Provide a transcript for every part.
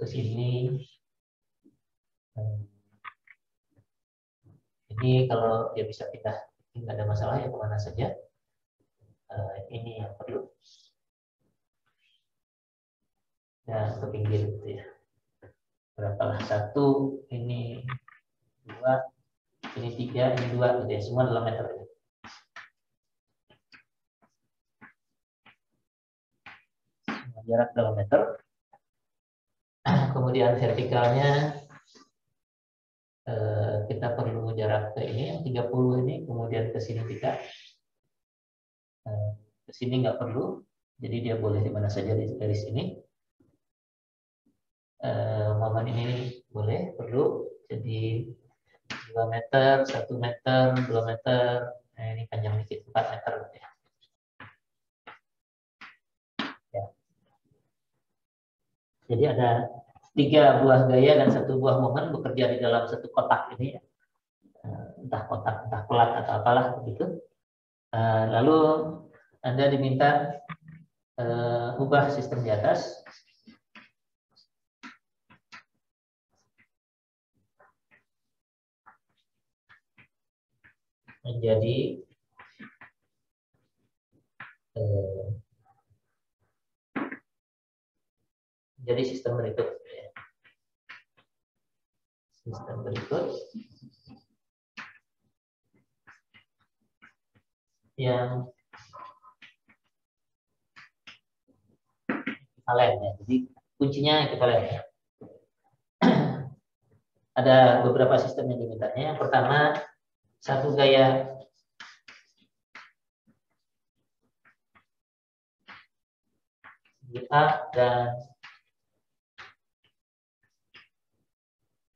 ke sini. Ini kalau dia bisa pindah, nggak ada masalah ya, kemana saja. Ini yang perlu. Dan ke pinggir gitu ya. Berapa lah? 1, ini 2, ini 3, ini 2 gitu ya. Semua dalam meter. Semua jarak dalam meter. Kemudian vertikalnya kita perlu jarak ke ini yang 30 ini, kemudian ke sini tidak. Ke sini nggak perlu, jadi dia boleh di mana saja di garis ini. Momen ini boleh, perlu, jadi 2 meter, 1 meter, 2 meter, nah ini panjang dikit, 4 meter ya. Ya. Jadi ada 3 buah gaya dan 1 buah momen bekerja di dalam satu kotak ini ya. Entah kotak, entah pelat atau apalah begitu. Lalu Anda diminta ubah sistem di atas. Menjadi sistem berikut. Sistem berikut yang ekivalen ya. Jadi kuncinya ekivalen ya. Ada beberapa sistem yang dimintanya. Yang pertama, 1 gaya A dan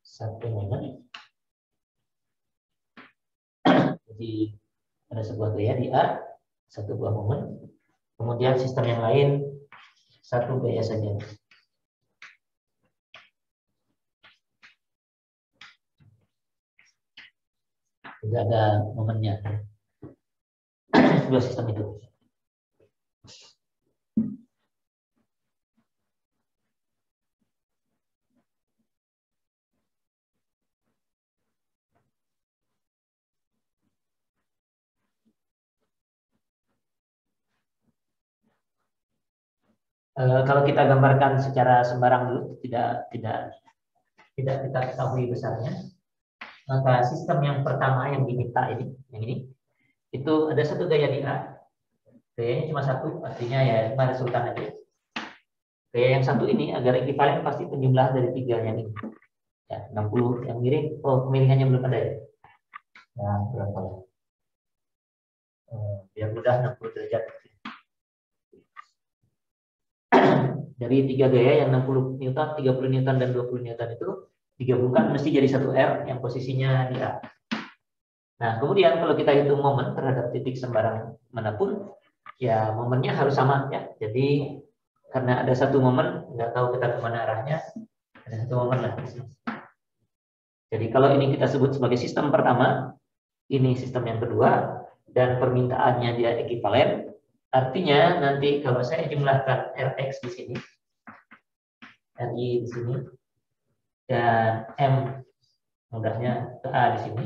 1 momen. Jadi ada sebuah gaya di A, 1 buah momen. Kemudian sistem yang lain 1 gaya saja. Tidak ada momennya. 2 sistem itu. Kalau kita gambarkan secara sembarang dulu, tidak kita ketahui besarnya, maka sistem yang pertama yang diminta ini, yang ini, itu ada 1 gaya di A, gayanya cuma 1, artinya ya cuma resultan aja. Gaya yang 1 ini agar ekivalen pasti penjumlah dari 3 yang ini. Ya, 60 yang miring, kemiringannya belum ada ya. Ya, berapa ya? Biar mudah 60 derajat. Dari 3 gaya yang 60 Newton, 30 Newton, dan 20 Newton itu digabungkan mesti jadi 1 R yang posisinya di A. Nah, kemudian kalau kita hitung momen terhadap titik sembarang manapun, ya momennya harus sama ya. Jadi karena ada 1 momen, nggak tahu kita kemana arahnya, ada 1 momen lah. Jadi kalau ini kita sebut sebagai sistem pertama, ini sistem yang kedua, dan permintaannya dia ekivalen. Artinya nanti kalau saya jumlahkan Rx di sini, Ri di sini, dan M mudahnya ke A di sini,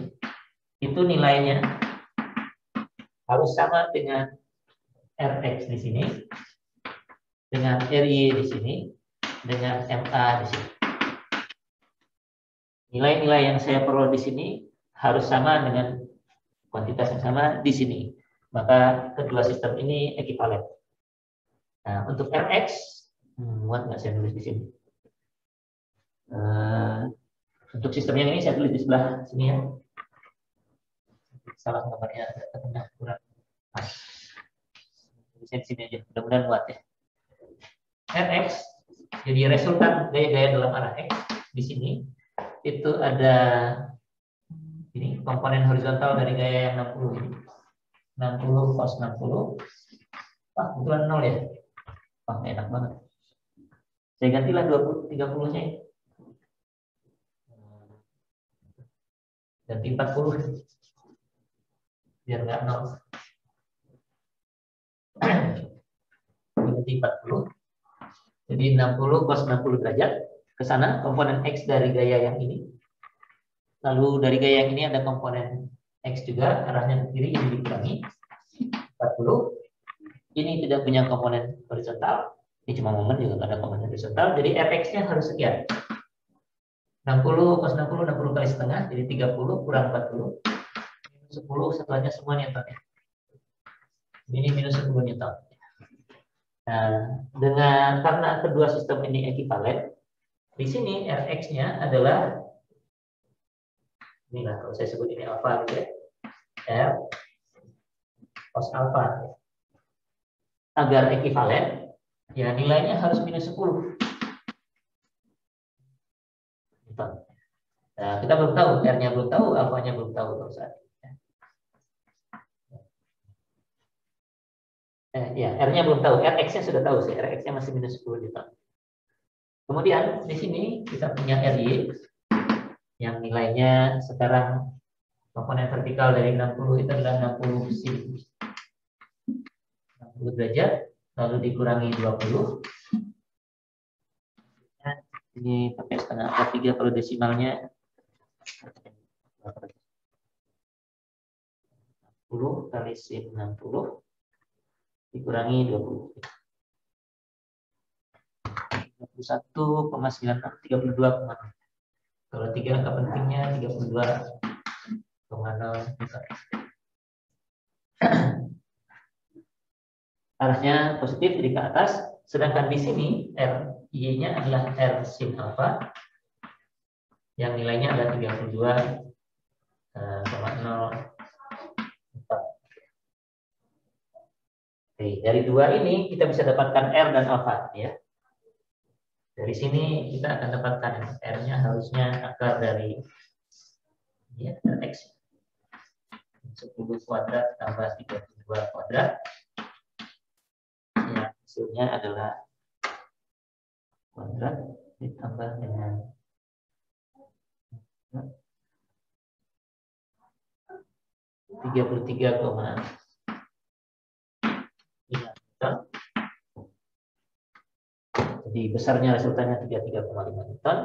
itu nilainya harus sama dengan Rx di sini, dengan Ri di sini, dengan MA di sini. Nilai-nilai yang saya peroleh di sini harus sama dengan kuantitas yang sama di sini. Maka kedua sistem ini ekivalen. Nah, untuk Rx, muat nggak saya tulis di sini? Untuk sistem yang ini saya tulis di sebelah sini ya. Salah gambarnya agak tengah kurang pas. Tulisnya di sini aja, mudah-mudahan muat ya. Rx, jadi resultan gaya-gaya dalam arah X di sini itu ada ini komponen horizontal dari gaya yang 60 ini. 60 cos 60. Wah, kebetulan 0 ya. Wah, enak banget. Saya gantilah 20 30-nya. Ganti 40. Biar enggak 0. Ganti 40. Jadi 60 cos 60 derajat ke sana, komponen X dari gaya yang ini. Lalu dari gaya yang ini ada komponen X juga, arahnya ke kiri, ini dikurangi 40. Ini tidak punya komponen horizontal, ini cuma momen juga nggak ada komponen horizontal, jadi Fx-nya harus sekian. 60 plus 60, 60 kali setengah, jadi 30 kurang 40. Minus 10, setelahnya semua Newton ya. Ini minus 10 Newton. Nah, karena kedua sistem ini ekivalen, di sini Rx-nya adalah, inilah kalau saya sebut ini alfa gitu ya, R cos alfa. Agar ekivalen, ya nilainya harus minus 10. Nah, kita belum tahu, R-nya belum tahu, alfanya belum tahu kalau saat ini. Ya, R-nya belum tahu, Rx-nya sudah tahu sih, Rx-nya masih minus 10 Newton. Kemudian di sini kita punya Ry yang nilainya sekarang komponen vertikal dari 60 itu adalah 60 sin 60 derajat, lalu dikurangi 20. Ini pakai setengah per 3 kalau desimalnya 10 kali sin 60 dikurangi 20. 31,96, 32,6. Kalau 3 angka pentingnya 32,0. Arahnya positif jadi ke atas, sedangkan di sini Y-nya adalah R sin alfa yang nilainya adalah 32,04. Dari dua ini kita bisa dapatkan R dan alfa ya. Dari sini kita akan dapatkan R-nya harusnya akar dari ya, X 10 kuadrat tambah 32 kuadrat. Ya, hasilnya adalah kuadrat ditambah dengan 33,5 Newton. Jadi besarnya resultannya 33,5 Newton.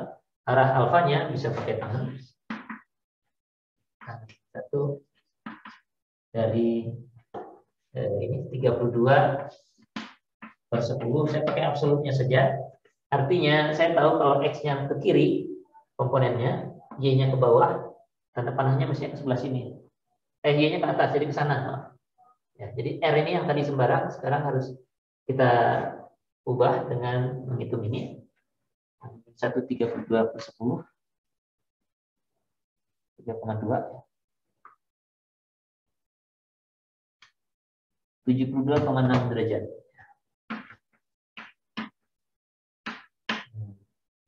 Arah alfanya bisa pakai tangan. Satu dari ini 32 per 10, saya pakai absolutnya saja. Artinya saya tahu kalau X-nya ke kiri komponennya, Y-nya ke bawah, tanda panahnya mestinya ke sebelah sini. Y-nya ke atas, jadi ke sana. Ya, jadi R ini yang tadi sembarang, sekarang harus kita ubah dengan menghitung ini. 132 per 10, 3,2 ya. 72,6 derajat.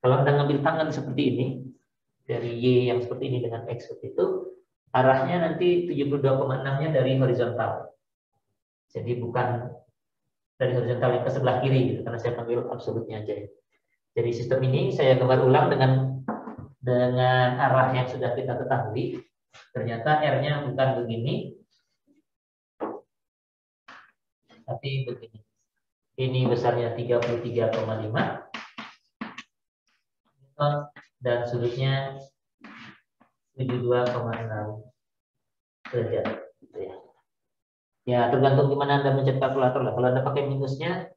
Kalau Anda ngambil tangan seperti ini, dari Y yang seperti ini dengan X seperti itu, arahnya nanti 72,6-nya dari horizontal. Jadi bukan dari horizontal yang ke sebelah kiri, gitu, karena saya panggil absolutnya aja. Jadi sistem ini saya gambar ulang dengan arah yang sudah kita ketahui. Ternyata R-nya bukan begini, tapi begini. Ini besarnya 33,5 dan sudutnya 72,6 derajat. Gitu ya. Ya tergantung gimana Anda mencet kalkulator lah. Kalau Anda pakai minusnya,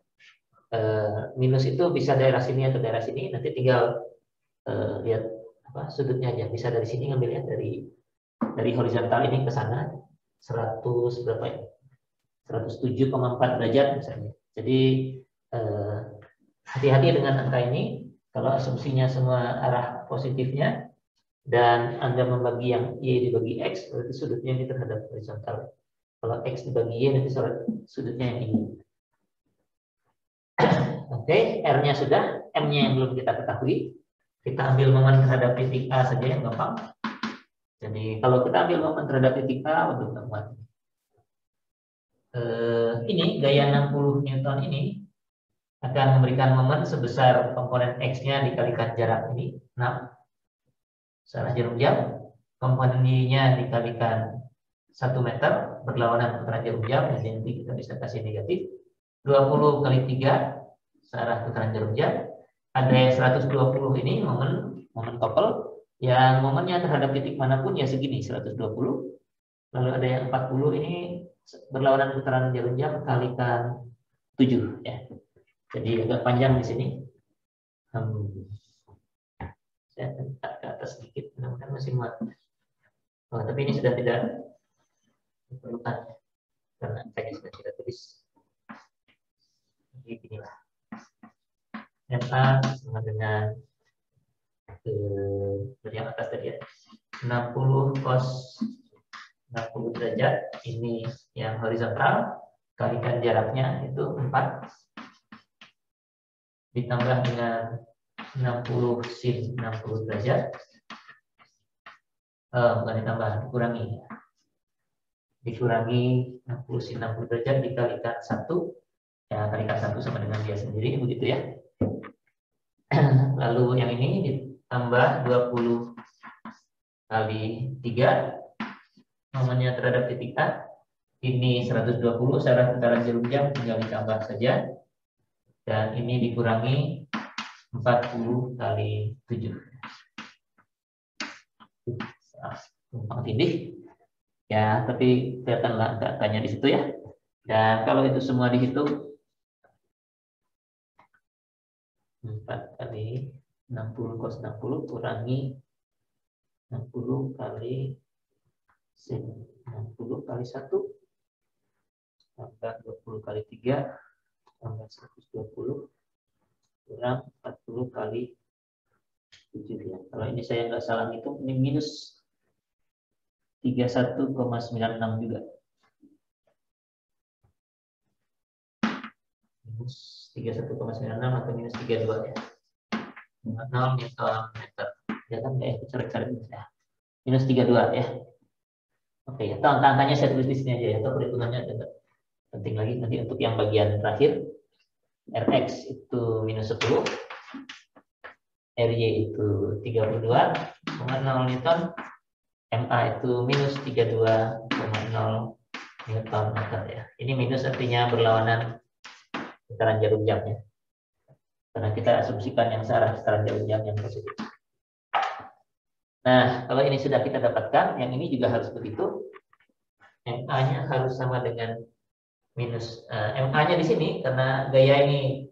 minus itu bisa daerah sini atau daerah sini. Nanti tinggal lihat apa sudutnya aja. Bisa dari sini ngambilnya dari horizontal ini ke sana 100 berapa ya? 107,4 derajat misalnya. Jadi hati-hati dengan angka ini. Kalau asumsinya semua arah positifnya dan Anda membagi yang Y dibagi X, berarti sudutnya ini terhadap horizontal. Kalau X dibagi Y, nanti sudutnya yang ini. Oke, R-nya sudah, M-nya yang belum kita ketahui. Kita ambil momen terhadap titik A saja yang gampang. Jadi kalau kita ambil momen terhadap titik A, untuk temuan. Ini gaya 60 Newton ini akan memberikan momen sebesar komponen X-nya dikalikan jarak ini 6 searah jarum jam, komponen Y-nya dikalikan 1 meter berlawanan putaran jarum jam, jadi kita bisa kasih negatif 20 kali 3 searah putaran jarum jam. ada yang 120 ini momen couple, yang momennya terhadap titik manapun ya segini 120. Lalu ada yang 40 ini berlawanan putaran jarum jam kalikan 7 ya. Jadi agak panjang di sini. Saya angkat ke atas sedikit, mudah-mudahan masih muat. Oh, tapi ini sudah tidak diperlukan karena saya sudah tidak tulis. Jadi inilah MA sama dengan dari yang atas tadi ya, 60 cos 60 derajat, ini yang horizontal, kalikan jaraknya itu 4, ditambah dengan 60 sin 60 derajat, bukan ditambah, dikurangi 60 sin 60 derajat dikalikan 1, ya kalikan 1 sama dengan dia sendiri, begitu ya. Lalu yang ini ditambah 20 kali 3, momennya terhadap titik A, ini 120, secara putaran jarum jam tinggal ditambah saja, dan ini dikurangi 40 kali 7. Gampang tindih ya, tapi kelihatanlah angka-angkanya di situ ya. Dan kalau itu semua dihitung 4 kali 60 cos 60 kurangi 60 kali sin 60 kali 1 tambah 20 kali 3 tambah 120 kurang 40 kali 7 ya. Kalau ini saya nggak salah hitung, ini minus 31,96 juga. Minus 31,96 atau minus 32 ya. 0 Newton meter. Ya kan coret-coret ya. Minus 32 ya. Oke ya, angka-angkanya saya tulis di sini aja ya, atau perhitungannya agak penting lagi nanti untuk yang bagian terakhir. Rx itu minus 10, Ry itu 32,0 Newton, MA itu minus 32,0 Newton meter ya. Ini minus artinya berlawanan putaran jarum jamnya. Karena kita asumsikan yang searah putaran jarum jam yang positif. Nah, kalau ini sudah kita dapatkan, yang ini juga harus begitu. MA-nya harus sama dengan minus MA-nya di sini karena gaya ini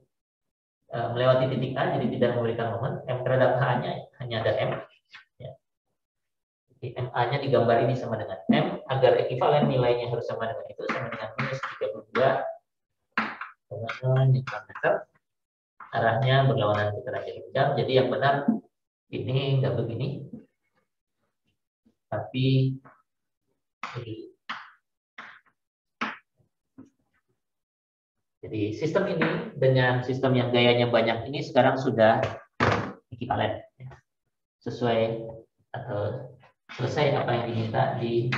melewati titik A, jadi tidak memberikan momen. M terhadap H-nya hanya ada M. Ya. Jadi MA-nya digambar ini sama dengan M, agar ekivalen nilainya harus sama dengan itu, sama dengan minus 32,0 Newton meter. Arahnya berlawanan putaran jarum jam. Jadi yang benar ini nggak begini, tapi ini. Jadi sistem ini dengan sistem yang gayanya banyak ini sekarang sudah ekivalen, ya. Sesuai atau selesai apa yang diminta di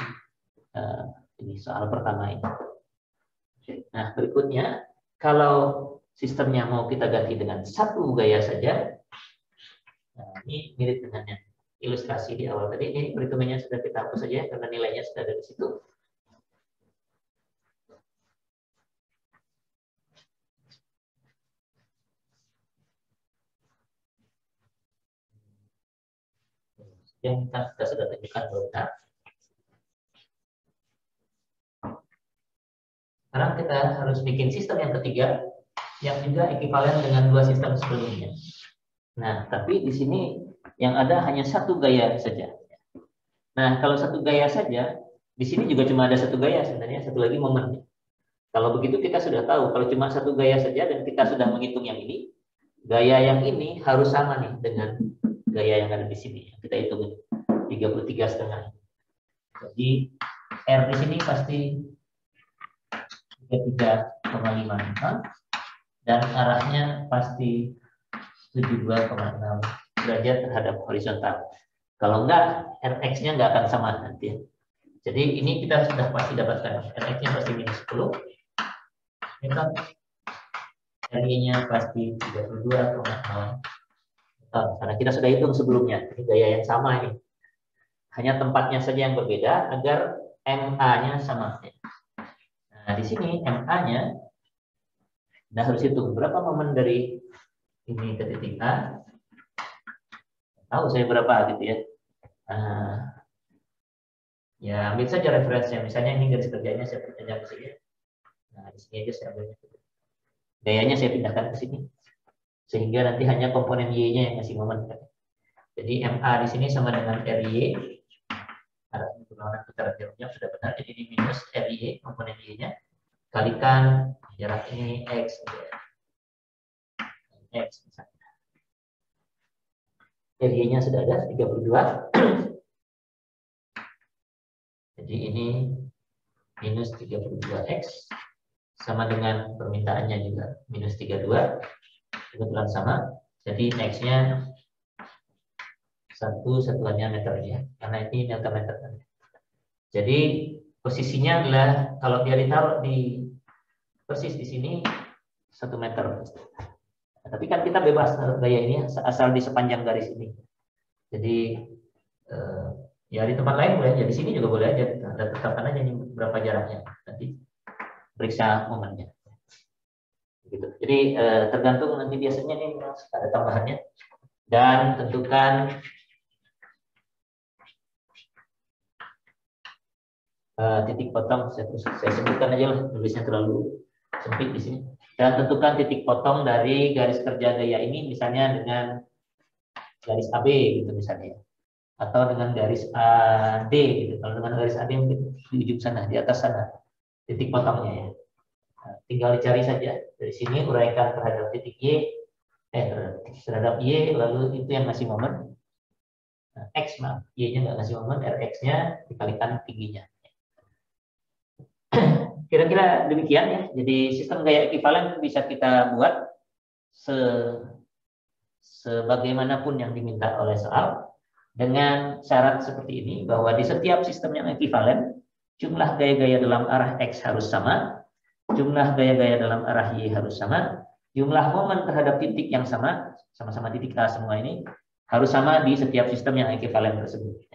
ini soal pertama ini. Nah berikutnya, kalau sistemnya mau kita ganti dengan satu gaya saja, nah, ini mirip dengan yang ilustrasi di awal tadi. Ini perhitungannya sudah kita hapus saja karena nilainya sudah ada di situ. Yang kita sudah tunjukkan benar. Sekarang kita harus bikin sistem yang ketiga yang juga ekivalen dengan dua sistem sebelumnya. Nah, tapi di sini yang ada hanya satu gaya saja. Nah, kalau satu gaya saja, di sini juga cuma ada satu gaya sebenarnya, satu lagi momen. Kalau begitu kita sudah tahu, kalau cuma satu gaya saja dan kita sudah menghitung yang ini, gaya yang ini harus sama nih dengan gaya yang ada di sini. Kita hitung 33,5. Jadi R di sini pasti 33,5 Newton dan arahnya pasti 72,6 derajat terhadap horizontal. Kalau enggak, Rx-nya enggak akan sama nanti. Jadi ini kita sudah pasti dapatkan. Rx-nya pasti minus 10 Newton. Ry-nya pasti 32,0 karena kita sudah hitung sebelumnya. Ini gaya yang sama ini. Hanya tempatnya saja yang berbeda agar MA-nya sama. Nah, di sini MA-nya Nah harus hitung berapa momen dari ini ke titik A, tahu saya berapa gitu ya. Ya ambil saja referensinya, misalnya ini garis kerjanya saya perpanjang ke sini. Nah di sini aja saya ambil. Gayanya saya pindahkan ke sini, sehingga nanti hanya komponen Y-nya yang ngasih momen. Jadi MA di sini sama dengan RY. Arah perlawanan putaran jarumnya sudah benar, jadi ini minus RY komponen Y-nya kalikan jarak ini X, X misalnya. RY-nya sudah ada 32. Jadi ini minus 32X sama dengan permintaannya juga minus 32, kebetulan sama. Jadi X-nya 1 satuannya meternya, karena ini delta meter. Jadi posisinya adalah kalau dia ditaruh di persis di sini 1 meter. Tapi kan kita bebas gaya ini asal di sepanjang garis ini. Jadi ya di tempat lain boleh, ya di sini juga boleh aja. Ada tetapkan aja berapa jaraknya. Nanti periksa momennya. Gitu. Jadi tergantung nanti biasanya nih ada tambahannya. Dan tentukan titik potong. Saya sebutkan aja lah, tulisnya terlalu sempit di sini. Dan tentukan titik potong dari garis kerja gaya ini, misalnya dengan garis AB gitu misalnya, atau dengan garis AD gitu. Kalau dengan garis AD mungkin di ujung sana, di atas sana titik potongnya ya. Nah, tinggal dicari saja dari sini, uraikan terhadap titik Y, terhadap Y, lalu itu yang ngasih momen. Nah, X maaf, Y-nya nggak ngasih momen, RX-nya dikalikan tingginya. Kira-kira demikian ya. Jadi sistem gaya ekivalen bisa kita buat sebagaimanapun yang diminta oleh soal, dengan syarat seperti ini, bahwa di setiap sistem yang ekivalen jumlah gaya-gaya dalam arah X harus sama, jumlah gaya-gaya dalam arah Y harus sama, jumlah momen terhadap titik yang sama, sama-sama titik A semua ini harus sama di setiap sistem yang ekivalen tersebut.